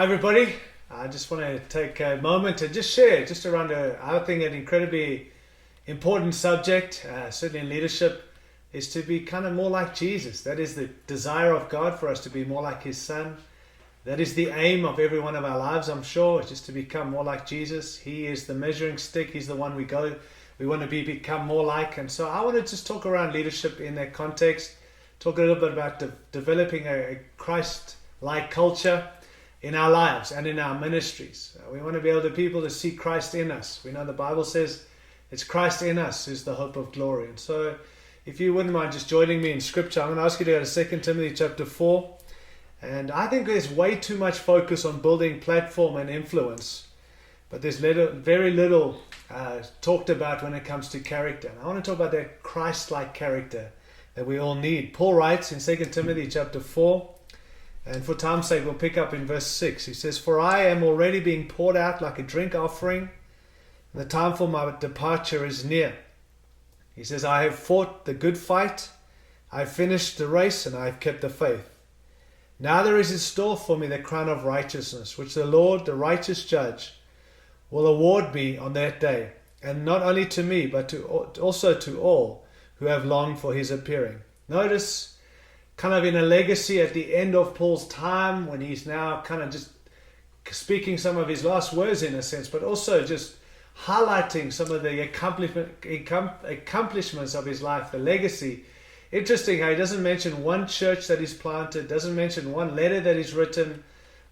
Hi everybody, I just want to take a moment to just share just around I think an incredibly important subject, certainly in leadership, is to be kind of more like Jesus. That is the desire of God for us to be more like His Son. That is the aim of every one of our lives, I'm sure, just to become more like Jesus. He is the measuring stick, He's the one we want to become more like. And so I want to just talk around leadership in that context, talk a little bit about developing a Christ-like culture in our lives and in our ministries. We want to be able to people to see Christ in us. We know the Bible says it's Christ in us who's the hope of glory. And so if you wouldn't mind just joining me in scripture, I'm going to ask you to go to 2 Timothy chapter 4. And I think there's way too much focus on building platform and influence, but there's very little talked about when it comes to character. And I want to talk about that Christ-like character that we all need. Paul writes in 2 Timothy chapter 4, and for time's sake, we'll pick up in verse 6. He says, "For I am already being poured out like a drink offering, and the time for my departure is near." He says, "I have fought the good fight, I have finished the race, and I have kept the faith. Now there is in store for me the crown of righteousness, which the Lord, the righteous judge, will award me on that day, and not only to me, but also to all who have longed for His appearing." Notice, kind of in a legacy at the end of Paul's time, when he's now kind of just speaking some of his last words in a sense, but also just highlighting some of the accomplishments of his life, the legacy. Interesting how he doesn't mention one church that he's planted, doesn't mention one letter that he's written,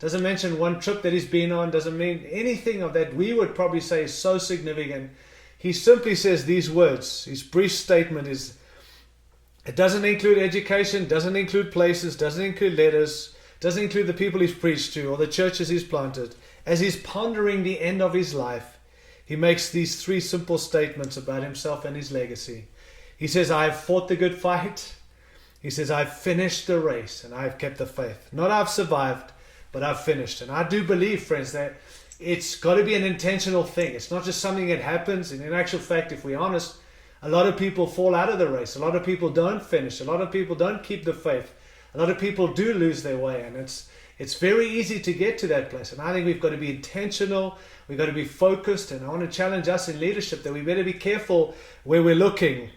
doesn't mention one trip that he's been on, doesn't mean anything of that we would probably say is so significant. He simply says these words. His brief statement is, it doesn't include education, doesn't include places, doesn't include letters, doesn't include the people he's preached to or the churches he's planted. As he's pondering the end of his life, he makes these three simple statements about himself and his legacy. He says, "I have fought the good fight." He says, "I've finished the race and I've kept the faith." Not I've survived, but I've finished. And I do believe, friends, that it's got to be an intentional thing. It's not just something that happens. And in actual fact, if we're honest, a lot of people fall out of the race. A lot of people don't finish. A lot of people don't keep the faith. A lot of people do lose their way. And it's very easy to get to that place. And I think we've got to be intentional. We've got to be focused. And I want to challenge us in leadership that we better be careful where we're looking.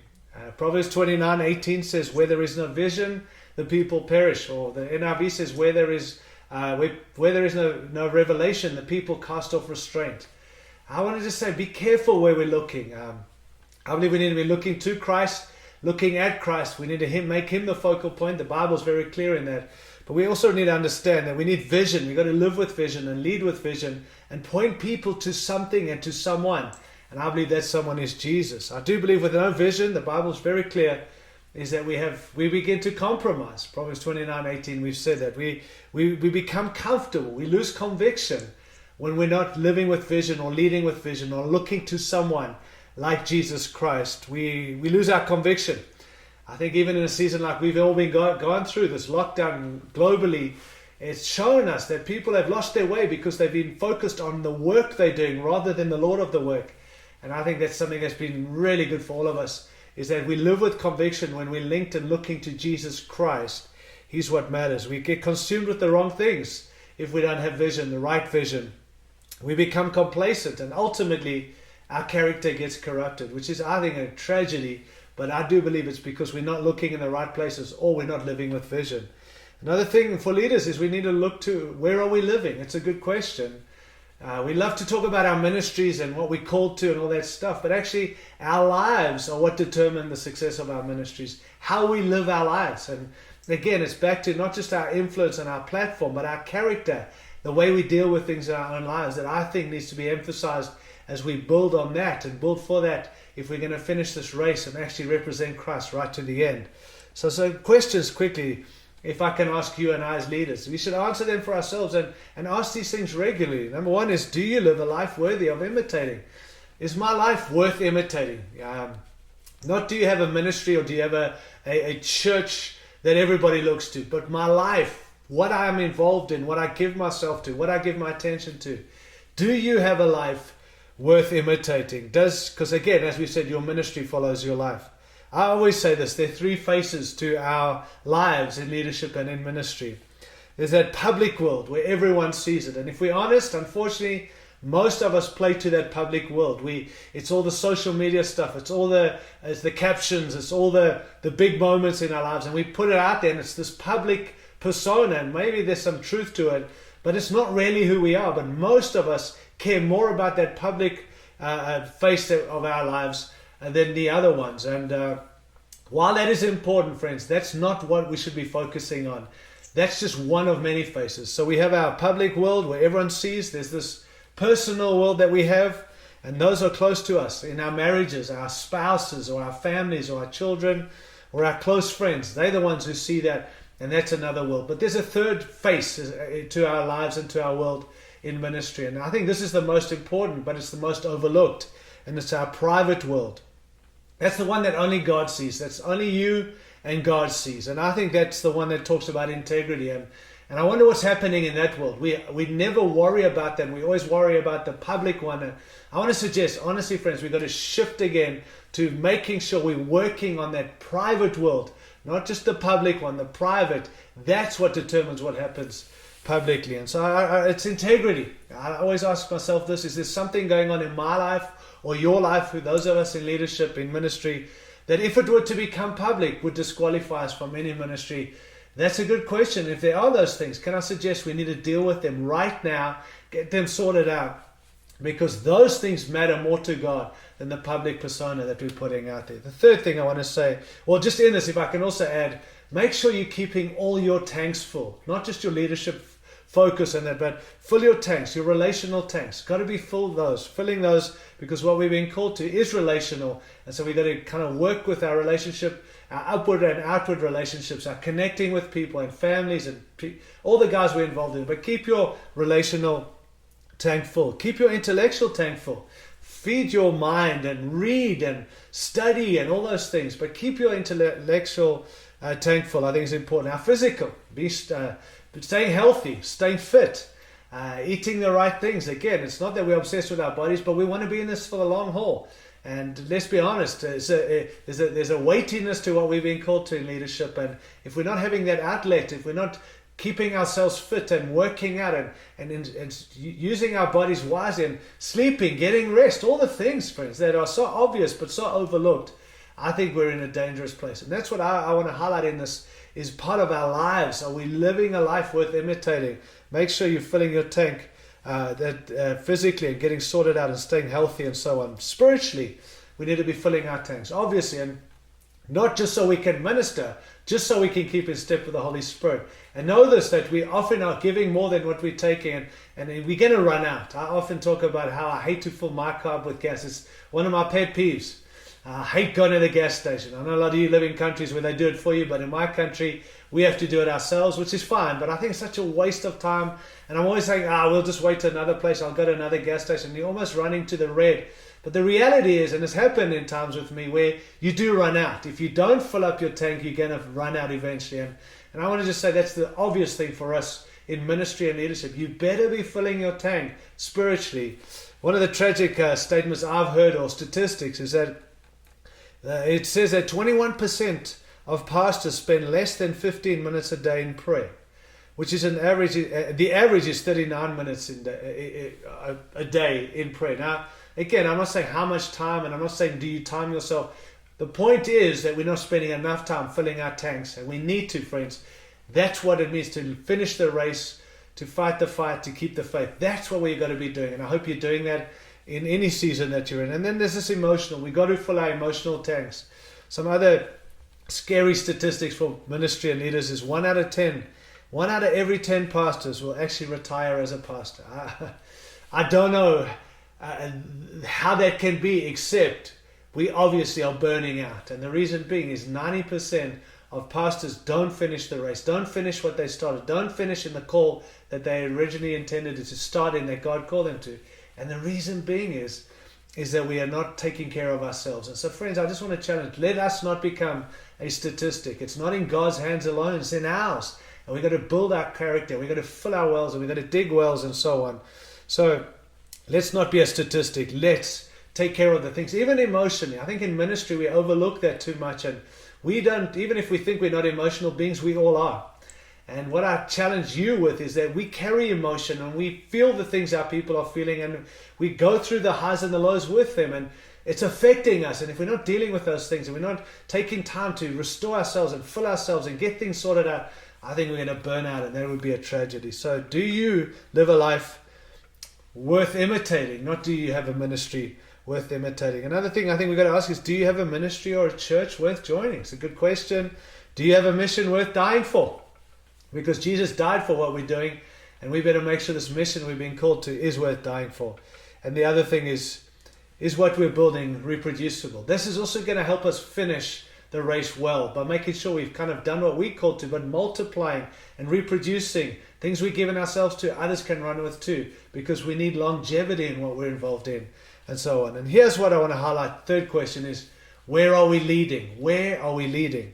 Proverbs 29:18 says, "Where there is no vision, the people perish." Or the NIV says, where there is no revelation, the people cast off restraint. I want to just say, be careful where we're looking. I believe we need to be looking to Christ, looking at Christ. We need to make Him the focal point. The Bible's very clear in that. But we also need to understand that we need vision. We've got to live with vision and lead with vision and point people to something and to someone. And I believe that someone is Jesus. I do believe with no vision, the Bible's very clear, is that we begin to compromise. Proverbs 29:18, we've said that. We become comfortable. We lose conviction when we're not living with vision or leading with vision or looking to someone like Jesus Christ. We lose our conviction. I think even in a season like we've all been going through, this lockdown globally, it's shown us that people have lost their way because they've been focused on the work they're doing rather than the Lord of the work. And I think that's something that's been really good for all of us, is that we live with conviction when we're linked and looking to Jesus Christ. He's what matters. We get consumed with the wrong things if we don't have vision, the right vision. We become complacent, and ultimately our character gets corrupted, which is, I think, a tragedy. But I do believe it's because we're not looking in the right places or we're not living with vision. Another thing for leaders is we need to look to, where are we living? It's a good question. We love to talk about our ministries and what we're called to and all that stuff, but actually our lives are what determine the success of our ministries, how we live our lives. And again, it's back to not just our influence and our platform, but our character, the way we deal with things in our own lives, that I think needs to be emphasized as we build on that and build for that if we're going to finish this race and actually represent Christ right to the end. So questions quickly, if I can ask you and I as leaders. We should answer them for ourselves and ask these things regularly. Number one is, do you live a life worthy of imitating? Is my life worth imitating? Not do you have a ministry or do you have a church that everybody looks to, but my life, what I am involved in, what I give myself to, what I give my attention to. Do you have a life worth imitating? Because again, as we said, your ministry follows your life. I always say this, there are three faces to our lives in leadership and in ministry. there's that public world where everyone sees it. And if we're honest, unfortunately, most of us play to that public world. It's all the social media stuff. It's the captions. It's all the big moments in our lives, and we put it out there. And it's this public persona, and maybe there's some truth to it, but it's not really who we are. But most of us care more about that public face of our lives than the other ones. And while that is important, friends, that's not what we should be focusing on. That's just one of many faces. So we have our public world where everyone sees. There's this personal world that we have, and those are close to us in our marriages, our spouses or our families or our children or our close friends. They're the ones who see that, and that's another world. But there's a third face to our lives and to our world in ministry, and I think this is the most important, but it's the most overlooked, and it's our private world. That's the one that only God sees. That's only you and God sees, and I think that's the one that talks about integrity. And I wonder what's happening in that world. We never worry about that. We always worry about the public one. And I want to suggest, honestly, friends, we've got to shift again to making sure we're working on that private world, not just the public one, the private. That's what determines what happens publicly. And so it's integrity. I always ask myself this: is there something going on in my life or your life, those of us in leadership, in ministry, that if it were to become public would disqualify us from any ministry? That's a good question. If there are those things, can I suggest we need to deal with them right now, get them sorted out, because those things matter more to God than the public persona that we're putting out there. The third thing I want to say, well, just in this, if I can also add, make sure you're keeping all your tanks full, not just your leadership focus on that, but fill your tanks, your relational tanks. Got to be filling those, because what we've been called to is relational, and so we've got to kind of work with our relationship, our upward and outward relationships, our connecting with people and families and all the guys we're involved in. But keep your relational tank full. Keep your intellectual tank full. Feed your mind and read and study and all those things. But keep your intellectual tank full. I think it's important. Our physical, staying healthy, staying fit, eating the right things. Again, it's not that we're obsessed with our bodies, but we want to be in this for the long haul. And let's be honest, there's a weightiness to what we've been called to in leadership. And if we're not having that outlet, if we're not keeping ourselves fit and working out and using our bodies wisely and sleeping, getting rest, all the things, friends, that are so obvious but so overlooked, I think we're in a dangerous place. And that's what I want to highlight in this, is part of our lives. Are we living a life worth imitating? Make sure you're filling your tank physically and getting sorted out and staying healthy and so on. Spiritually, we need to be filling our tanks, obviously, and not just so we can minister, just so we can keep in step with the Holy Spirit. And know this, that we often are giving more than what we're taking, and we're going to run out. I often talk about how I hate to fill my car up with gas. It's one of my pet peeves. I hate going to the gas station. I know a lot of you live in countries where they do it for you, but in my country, we have to do it ourselves, which is fine. But I think it's such a waste of time. And I'm always saying, we'll just wait to another place. I'll go to another gas station. You're almost running to the red. But the reality is, and it's happened in times with me, where you do run out. If you don't fill up your tank, you're going to run out eventually. And I want to just say that's the obvious thing for us in ministry and leadership. You better be filling your tank spiritually. One of the tragic statements I've heard, or statistics, is that it says that 21% of pastors spend less than 15 minutes a day in prayer, which is an average. The average is 39 minutes a day in prayer. Now, again, I'm not saying how much time, and I'm not saying do you time yourself. The point is that we're not spending enough time filling our tanks, and we need to, friends. That's what it means to finish the race, to fight the fight, to keep the faith. That's what we've got to be doing, and I hope you're doing that in any season that you're in. And then there's this emotional. We've got to fill our emotional tanks. Some other scary statistics for ministry and leaders is 1 out of every 10 pastors will actually retire as a pastor. I don't know how that can be, except we obviously are burning out. And the reason being is 90% of pastors don't finish the race, don't finish what they started, don't finish in the call that they originally intended to start in, that God called them to. And the reason being is that we are not taking care of ourselves. And so, friends, I just want to challenge, let us not become a statistic. It's not in God's hands alone, it's in ours. And we've got to build our character, we've got to fill our wells, and we've got to dig wells and so on. So let's not be a statistic. Let's take care of the things, even emotionally. I think in ministry we overlook that too much, and we don't, even if we think we're not emotional beings, we all are. And what I challenge you with is that we carry emotion and we feel the things our people are feeling, and we go through the highs and the lows with them, and it's affecting us. And if we're not dealing with those things and we're not taking time to restore ourselves and fill ourselves and get things sorted out, I think we're going to burn out, and that would be a tragedy. So do you live a life worth imitating? Not do you have a ministry worth imitating? Another thing I think we've got to ask is, do you have a ministry or a church worth joining? It's a good question. Do you have a mission worth dying for? Because Jesus died for what we're doing, and we better make sure this mission we've been called to is worth dying for. And the other thing is what we're building reproducible? This is also going to help us finish the race well, by making sure we've kind of done what we're called to, but multiplying and reproducing things we've given ourselves to, others can run with too, because we need longevity in what we're involved in, and so on. And here's what I want to highlight. Third question is, where are we leading? Where are we leading?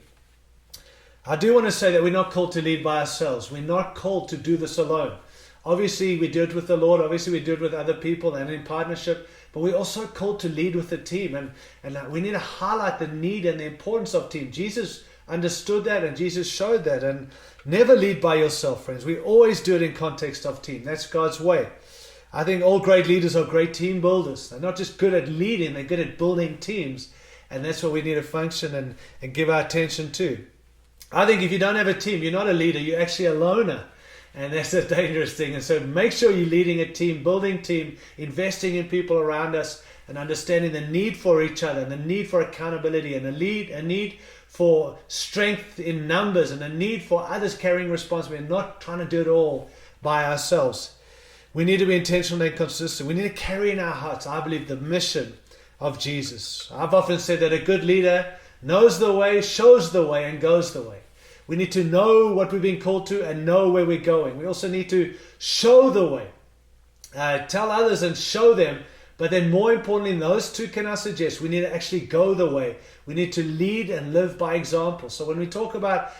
I do want to say that we're not called to lead by ourselves. We're not called to do this alone. Obviously, we do it with the Lord. Obviously, we do it with other people and in partnership. But we're also called to lead with a team. And we need to highlight the need and the importance of team. Jesus understood that, and Jesus showed that. And never lead by yourself, friends. We always do it in context of team. That's God's way. I think all great leaders are great team builders. They're not just good at leading, they're good at building teams. And that's what we need to function and give our attention to. I think if you don't have a team, you're not a leader, you're actually a loner. And that's a dangerous thing. And so make sure you're leading a team, building team, investing in people around us, and understanding the need for each other, and the need for accountability, and a need for strength in numbers, and a need for others carrying responsibility, and not trying to do it all by ourselves. We need to be intentional and consistent. We need to carry in our hearts, I believe, the mission of Jesus. I've often said that a good leader knows the way, shows the way, and goes the way. We need to know what we've been called to and know where we're going. We also need to show the way. Tell others and show them. But then more importantly, those two can I suggest, we need to actually go the way. We need to lead and live by example. So when we talk about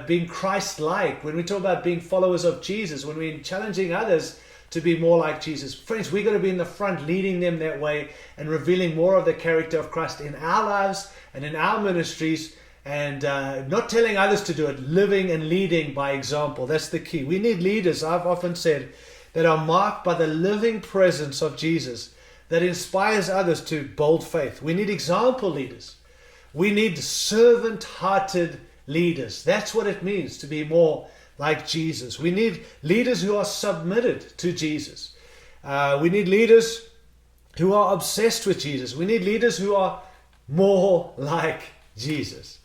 being Christ-like, when we talk about being followers of Jesus, when we're challenging others to be more like Jesus, friends, we've got to be in the front leading them that way and revealing more of the character of Christ in our lives and in our ministries, and not telling others to do it, living and leading by example. That's the key. We need leaders, I've often said, that are marked by the living presence of Jesus, that inspires others to bold faith. We need example leaders. We need servant-hearted leaders. That's what it means to be more like Jesus. We need leaders who are submitted to Jesus. We need leaders who are obsessed with Jesus. We need leaders who are more like Jesus.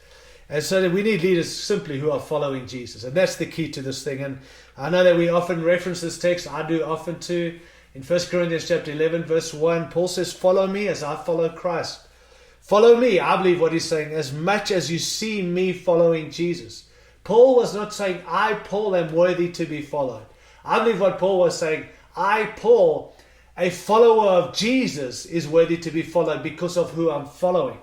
And so we need leaders simply who are following Jesus. And that's the key to this thing. And I know that we often reference this text. I do often too. In 1 Corinthians chapter 11, verse 1, Paul says, follow me as I follow Christ. Follow me, I believe what he's saying, as much as you see me following Jesus. Paul was not saying, I, Paul, am worthy to be followed. I believe what Paul was saying, I, Paul, a follower of Jesus, is worthy to be followed because of who I'm following.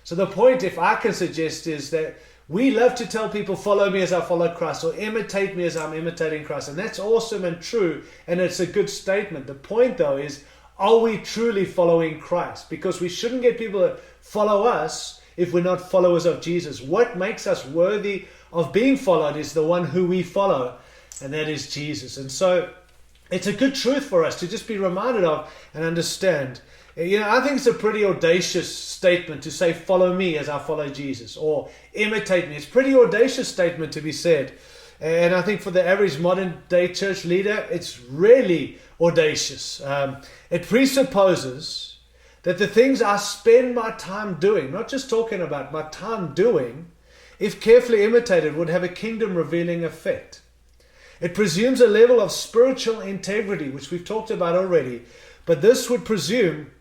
So the point, if I can suggest, is that we love to tell people, follow me as I follow Christ, or imitate me as I'm imitating Christ. And that's awesome and true, and it's a good statement. The point, though, is, are we truly following Christ? Because we shouldn't get people to follow us if we're not followers of Jesus. What makes us worthy of being followed is the one who we follow, and that is Jesus. And so it's a good truth for us to just be reminded of and understand. You know, I think it's a pretty audacious statement to say, follow me as I follow Jesus, or imitate me. It's a pretty audacious statement to be said. And I think for the average modern day church leader, it's really audacious. It presupposes that the things I spend my time doing, not just talking about, my time doing, if carefully imitated, would have a kingdom revealing effect. It presumes a level of spiritual integrity, which we've talked about already, but this would presume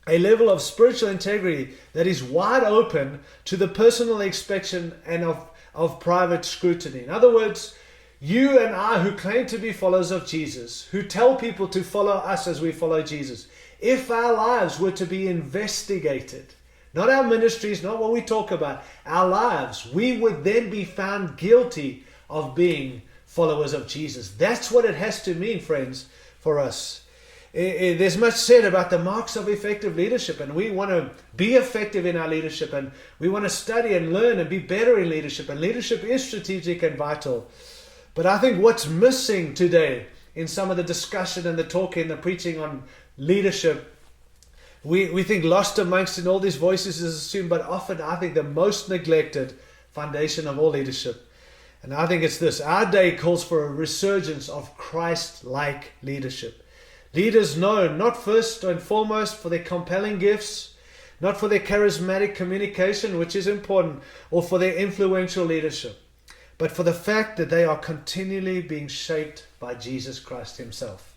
a level of spiritual integrity that is wide open to the personal inspection and of private scrutiny. In other words, you and I who claim to be followers of Jesus, who tell people to follow us as we follow Jesus, if our lives were to be investigated, not our ministries, not what we talk about, our lives, we would then be found guilty of being followers of Jesus. That's what it has to mean, friends, for us. There's much said about the marks of effective leadership, and we want to be effective in our leadership, and we want to study and learn and be better in leadership, and leadership is strategic and vital. But I think what's missing today in some of the discussion and the talking and the preaching on leadership, we think lost amongst in all these voices is assumed, but often I think the most neglected foundation of all leadership. And I think it's this. Our day calls for a resurgence of Christ-like leadership. Leaders known not first and foremost for their compelling gifts, not for their charismatic communication, which is important, or for their influential leadership, but for the fact that they are continually being shaped by Jesus Christ himself.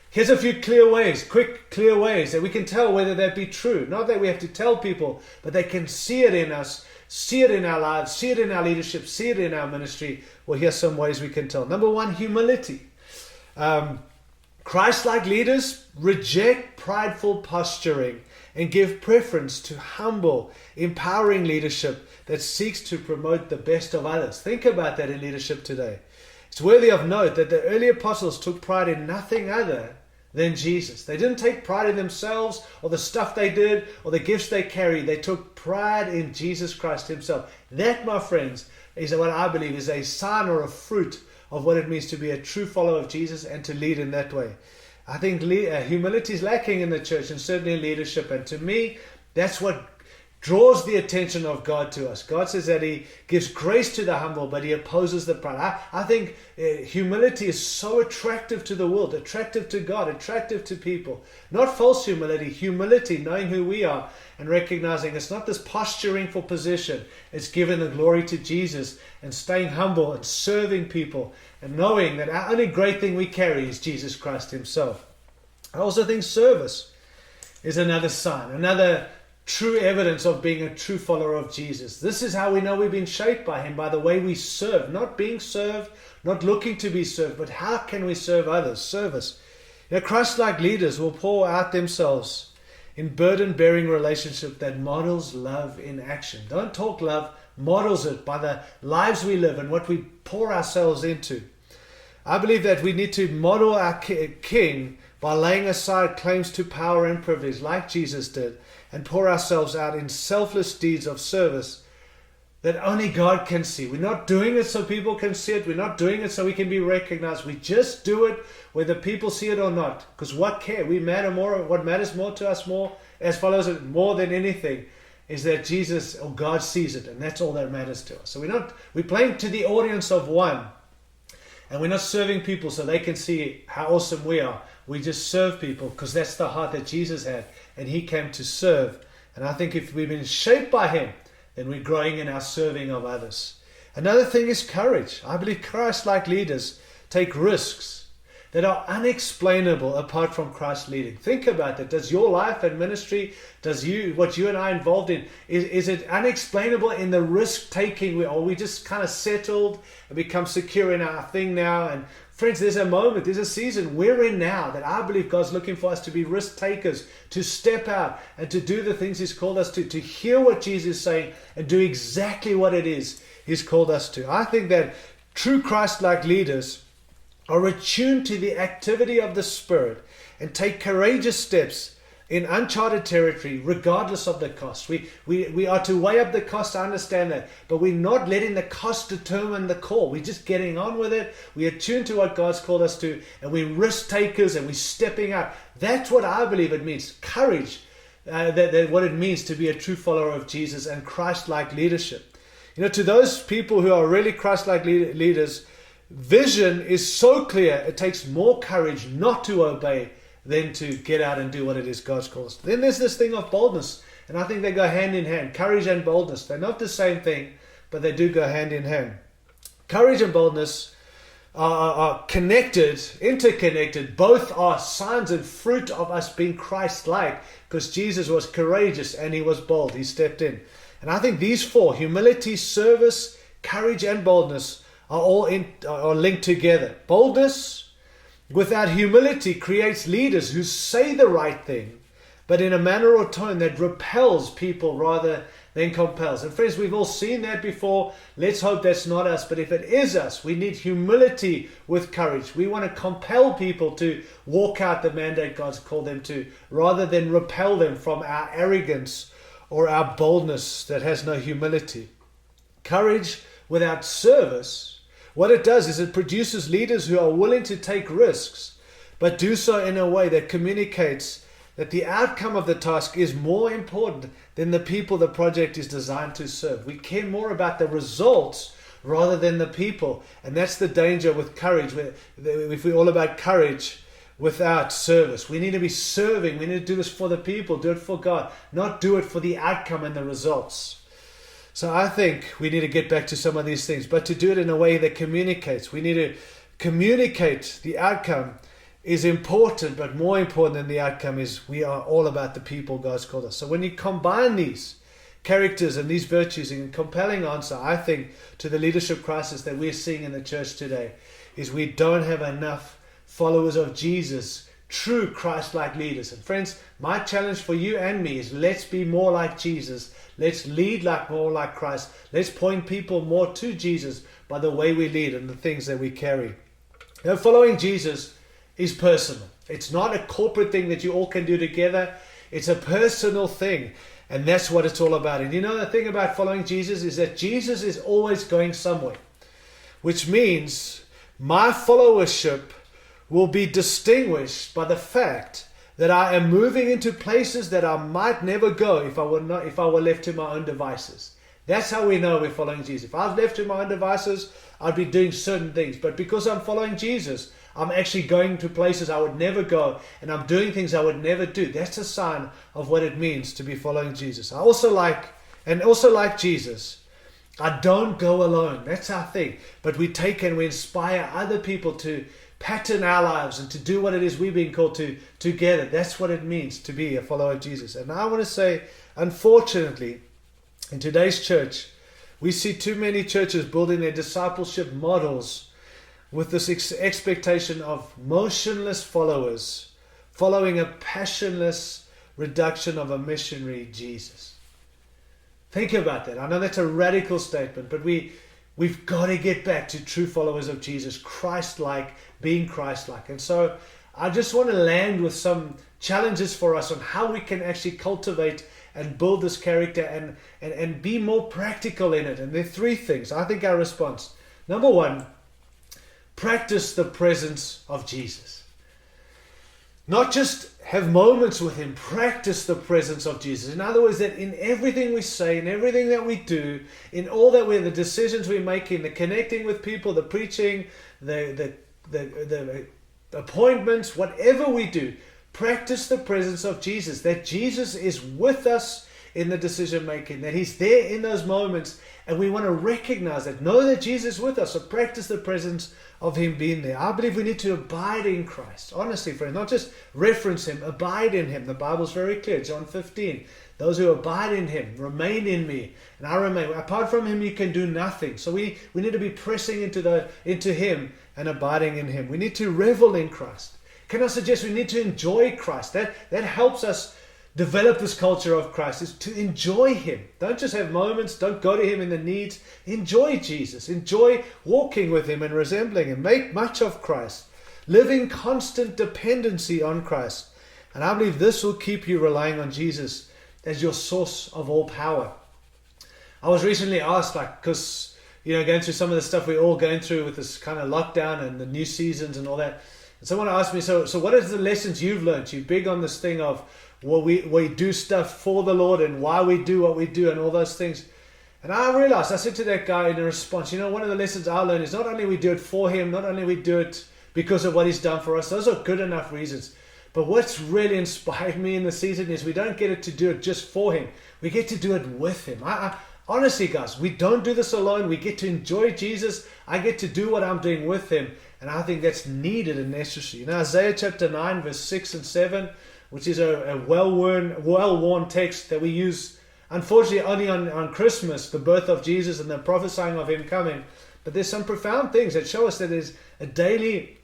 Here's a few clear ways that we can tell whether that be true. Not that we have to tell people, but they can see it in us, see it in our lives, see it in our leadership, see it in our ministry. Well, here's some ways we can tell. Number one, humility. Christ-like leaders reject prideful posturing and give preference to humble, empowering leadership that seeks to promote the best of others. Think about that in leadership today. It's worthy of note that the early apostles took pride in nothing other than Jesus. They didn't take pride in themselves or the stuff they did or the gifts they carried. They took pride in Jesus Christ himself. That, my friends, is what I believe is a sign or a fruit of what it means to be a true follower of Jesus and to lead in that way. I think humility is lacking in the church and certainly in leadership. And to me, that's what draws the attention of God to us. God says that he gives grace to the humble, but he opposes the proud. I think humility is so attractive to the world, attractive to God, attractive to people. Not false humility, knowing who we are and recognizing it's not this posturing for position. It's giving the glory to Jesus and staying humble and serving people and knowing that our only great thing we carry is Jesus Christ himself. I also think service is another sign, another true evidence of being a true follower of Jesus. This is how we know we've been shaped by him, by the way we serve, not being served, not looking to be served, but how can we serve others? Service. Christ-like leaders will pour out themselves in burden-bearing relationship that models love in action. Don't talk love, models it by the lives we live and what we pour ourselves into. I believe that we need to model our King by laying aside claims to power and privilege like Jesus did, and pour ourselves out in selfless deeds of service that only God can see. We're not doing it so people can see it. We're not doing it so we can be recognized. We just do it whether people see it or not. Because what matters more to us as followers more than anything is that Jesus or God sees it, and that's all that matters to us. So we're playing to the audience of one, and we're not serving people so they can see how awesome we are. We just serve people because that's the heart that Jesus had, and he came to serve. And I think if we've been shaped by him, then we're growing in our serving of others. Another thing is courage. I believe Christ-like leaders take risks that are unexplainable apart from Christ leading. Think about that. Does your life and ministry, what you and I are involved in, is it unexplainable in the risk taking, or we just kind of settled and become secure in our thing now? And friends, there's a season we're in now that I believe God's looking for us to be risk takers, to step out and to do the things he's called us to hear what Jesus is saying and do exactly what it is he's called us to. I think that true Christ-like leaders are attuned to the activity of the Spirit and take courageous steps in uncharted territory regardless of the cost. We are to weigh up the cost, I understand that, but we're not letting the cost determine the call. We're just getting on with it. We're attuned to what God's called us to, and we're risk takers and we're stepping out. That's what I believe it means. Courage, what it means to be a true follower of Jesus and Christ-like leadership. To those people who are really Christ-like leaders, vision is so clear, it takes more courage not to obey than to get out and do what it is God's called us. Then there's this thing of boldness, and I think they go hand in hand. Courage and boldness, they're not the same thing, but they do go hand in hand. Courage and boldness are connected, interconnected. Both are signs and fruit of us being Christ-like, because Jesus was courageous and he was bold. He stepped in. And I think these four, humility, service, courage, and boldness, are linked together. Boldness without humility creates leaders who say the right thing, but in a manner or tone that repels people rather than compels. And friends, we've all seen that before. Let's hope that's not us. But if it is us, we need humility with courage. We want to compel people to walk out the mandate God's called them to, rather than repel them from our arrogance or our boldness that has no humility. Courage without service What it does is it produces leaders who are willing to take risks, but do so in a way that communicates that the outcome of the task is more important than the people the project is designed to serve. We care more about the results rather than the people. And that's the danger with courage. If we're all about courage without service, we need to be serving. We need to do this for the people, do it for God, not do it for the outcome and the results. So I think we need to get back to some of these things, but to do it in a way that communicates. We need to communicate the outcome is important, but more important than the outcome is we are all about the people God's called us. So when you combine these characters and these virtues in a compelling answer, I think, to the leadership crisis that we're seeing in the church today, is we don't have enough followers of Jesus, true Christ-like leaders. And friends, my challenge for you and me is let's be more like Jesus. Let's lead more like Christ. Let's point people more to Jesus by the way we lead and the things that we carry. Now, following Jesus is personal. It's not a corporate thing that you all can do together. It's a personal thing. And that's what it's all about. And you know, the thing about following Jesus is that Jesus is always going somewhere, which means my followership will be distinguished by the fact that I am moving into places that I might never go if I were left to my own devices. That's how we know we're following Jesus. If I was left to my own devices, I'd be doing certain things. But because I'm following Jesus, I'm actually going to places I would never go, and I'm doing things I would never do. That's a sign of what it means to be following Jesus. I also like Jesus, I don't go alone. That's our thing. But we take and we inspire other people to pattern our lives and to do what it is we've been called to together. That's what it means to be a follower of Jesus. And I want to say, unfortunately, in today's church, we see too many churches building their discipleship models with this expectation of motionless followers following a passionless reduction of a missionary Jesus. Think about that. I know that's a radical statement, but we've got to get back to true followers of Jesus, Christ-like, being Christ-like. And so I just want to land with some challenges for us on how we can actually cultivate and build this character and be more practical in it. And there are three things. I think our response. Number one, practice the presence of Jesus. Not just have moments with Him, practice the presence of Jesus. In other words, that in everything we say, in everything that we do, in all that the decisions we make, in the connecting with people, the preaching, the appointments, whatever we do, practice the presence of Jesus. That Jesus is with us in the decision making, that He's there in those moments, and we want to recognize that, know that Jesus is with us, so practice the presence of Him being there. I believe we need to abide in Christ. Honestly, friends, not just reference Him, abide in Him. The Bible's very clear, John 15. Those who abide in Him, remain in me, and I remain. Apart from Him, you can do nothing. So we need to be pressing into Him and abiding in Him. We need to revel in Christ. Can I suggest we need to enjoy Christ? That helps us develop this culture of Christ, is to enjoy Him. Don't just have moments. Don't go to Him in the needs. Enjoy Jesus. Enjoy walking with Him and resembling Him. Make much of Christ. Live in constant dependency on Christ. And I believe this will keep you relying on Jesus as your source of all power. I was recently asked, because, going through some of the stuff we're all going through with this kind of lockdown and the new seasons and all that. And someone asked me, so what are the lessons you've learned? You're big on this thing of, well, we do stuff for the Lord and why we do what we do and all those things. And I realized, I said to that guy in a response, one of the lessons I learned is not only we do it for Him, not only we do it because of what He's done for us. Those are good enough reasons. But what's really inspired me in the season is we don't get it to do it just for Him. We get to do it with Him. Honestly, guys, we don't do this alone. We get to enjoy Jesus. I get to do what I'm doing with Him. And I think that's needed and necessary. Isaiah chapter 9, verse 6 and 7, which is a well-worn text that we use, unfortunately, only on Christmas, the birth of Jesus and the prophesying of Him coming. But there's some profound things that show us that there's a daily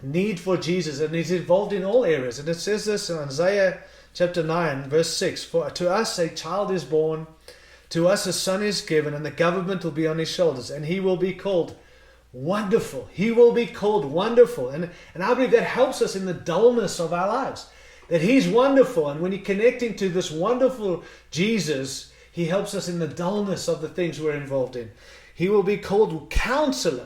need for Jesus, and He's involved in all areas. And it says this in Isaiah chapter 9, verse 6, "For to us a child is born, to us a son is given, and the government will be on His shoulders, and He will be called Wonderful." He will be called Wonderful. And I believe that helps us in the dullness of our lives. That He's wonderful, and when you're connecting to this wonderful Jesus, He helps us in the dullness of the things we're involved in. He will be called Counselor.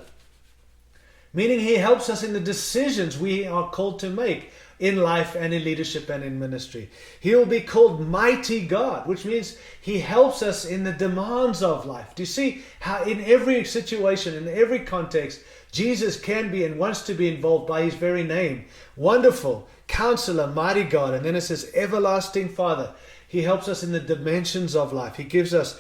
meaning He helps us in the decisions we are called to make in life and in leadership and in ministry. He will be called Mighty God, which means He helps us in the demands of life. Do you see how in every situation, in every context, Jesus can be and wants to be involved by His very name? Wonderful Counselor, Mighty God. And then it says Everlasting Father. He helps us in the dimensions of life. He gives us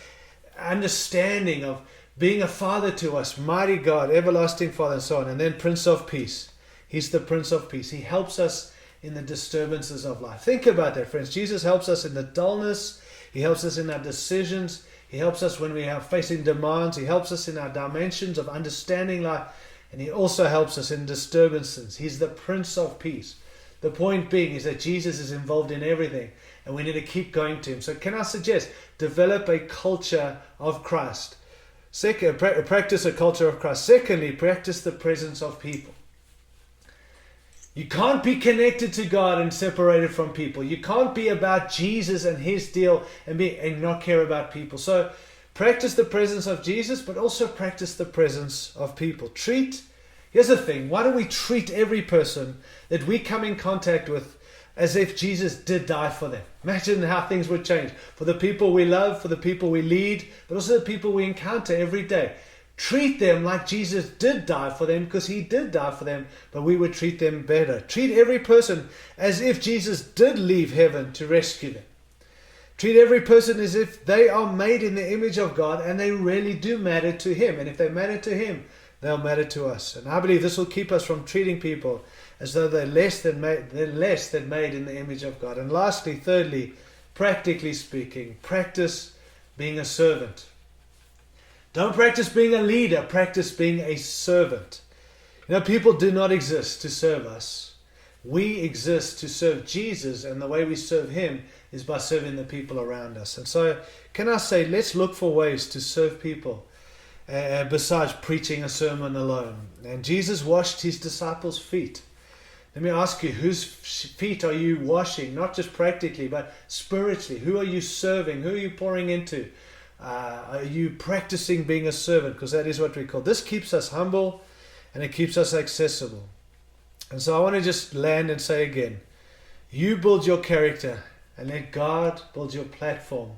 understanding of being a Father to us. Mighty God, Everlasting Father, and so on. And then Prince of Peace. He's the Prince of Peace. He helps us in the disturbances of life. Think about that, friends. Jesus helps us in the dullness. He helps us in our decisions. He helps us when we are facing demands. He helps us in our dimensions of understanding life. And He also helps us in disturbances. He's the Prince of Peace. The point being is that Jesus is involved in everything, and we need to keep going to Him. So can I suggest, develop a culture of Christ. Second, practice a culture of Christ. Secondly, practice the presence of people. You can't be connected to God and separated from people. You can't be about Jesus and His deal and not care about people. So practice the presence of Jesus, but also practice the presence of people. Here's the thing. Why don't we treat every person that we come in contact with as if Jesus did die for them? Imagine how things would change for the people we love, for the people we lead, but also the people we encounter every day. Treat them like Jesus did die for them, because He did die for them, but we would treat them better. Treat every person as if Jesus did leave heaven to rescue them. Treat every person as if they are made in the image of God and they really do matter to Him. And if they matter to Him, they'll matter to us. And I believe this will keep us from treating people as though they're less than made in the image of God. And lastly, thirdly, practically speaking, practice being a servant. Don't practice being a leader, practice being a servant. You know, people do not exist to serve us. We exist to serve Jesus, and the way we serve Him is by serving the people around us. And so, can I say, let's look for ways to serve people besides preaching a sermon alone. And Jesus washed His disciples' feet. Let me ask you, whose feet are you washing? Not just practically, but spiritually. Who are you serving? Who are you pouring into? Are you practicing being a servant? Because that is what we call. This keeps us humble and it keeps us accessible. And so I want to just land and say again, you build your character and let God build your platform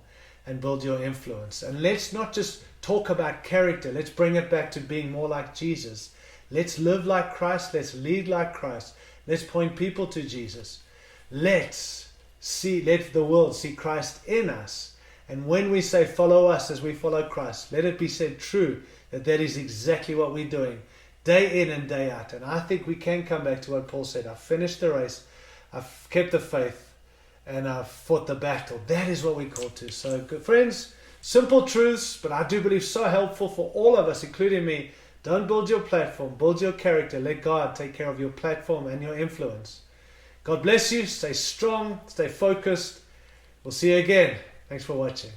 and build your influence. And let's not just talk about character. Let's bring it back to being more like Jesus. Let's live like Christ. Let's lead like Christ. Let's point people to Jesus. Let the world see Christ in us. And when we say follow us as we follow Christ, let it be said true that is exactly what we're doing day in and day out. And I think we can come back to what Paul said. I've finished the race. I've kept the faith. And I've fought the battle. That is what we're called to. So, good friends, simple truths, but I do believe so helpful for all of us, including me. Don't build your platform. Build your character. Let God take care of your platform and your influence. God bless you. Stay strong. Stay focused. We'll see you again. Thanks for watching.